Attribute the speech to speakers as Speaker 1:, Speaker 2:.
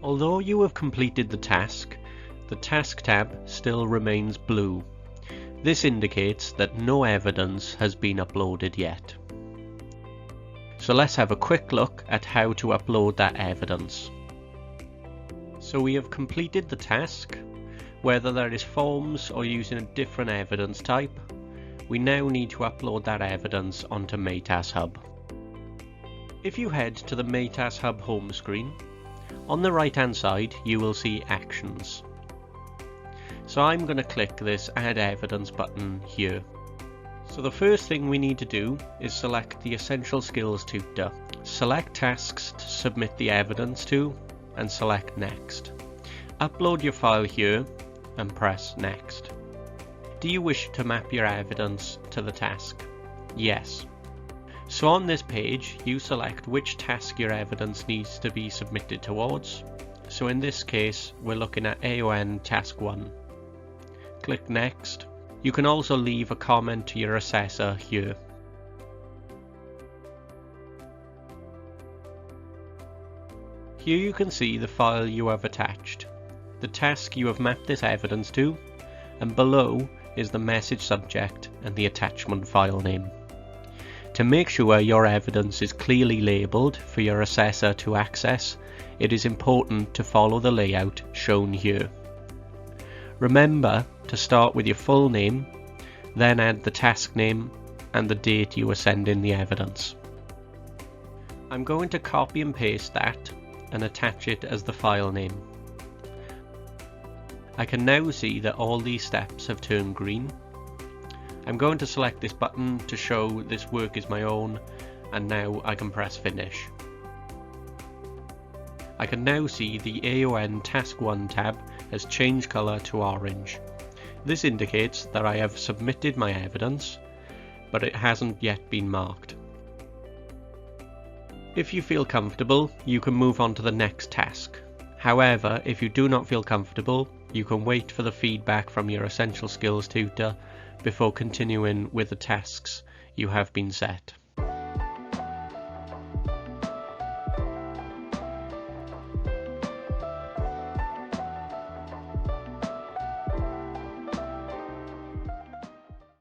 Speaker 1: Although you have completed the task tab still remains blue. This indicates that no evidence has been uploaded yet. So let's have a quick look at how to upload that evidence. So we have completed the task. Whether that is forms or using a different evidence type, we now need to upload that evidence onto Maytas Hub. If you head to the Maytas Hub home screen, on the right hand side you will see Actions. So I'm going to click this Add Evidence button here. So the first thing we need to do is select the Essential Skills tutor. Select tasks to submit the evidence to and select Next. Upload your file here and press Next. Do you wish to map your evidence to the task? Yes. So on this page you select which task your evidence needs to be submitted towards. So in this case we're looking at AON Task 1. Click Next. You can also leave a comment to your assessor here. Here you can see the file you have attached, the task you have mapped this evidence to, and below is the message subject and the attachment file name. To make sure your evidence is clearly labelled for your assessor to access, it is important to follow the layout shown here. Remember to start with your full name, then add the task name and the date you are sending the evidence. I'm going to copy and paste that and attach it as the file name. I can now see that all these steps have turned green. I'm going to select this button to show this work is my own, and now I can press Finish. I can now see the AON Task 1 tab has changed colour to orange. This indicates that I have submitted my evidence, but it hasn't yet been marked. If you feel comfortable, you can move on to the next task. However, if you do not feel comfortable, you can wait for the feedback from your Essential Skills tutor before continuing with the tasks you have been set.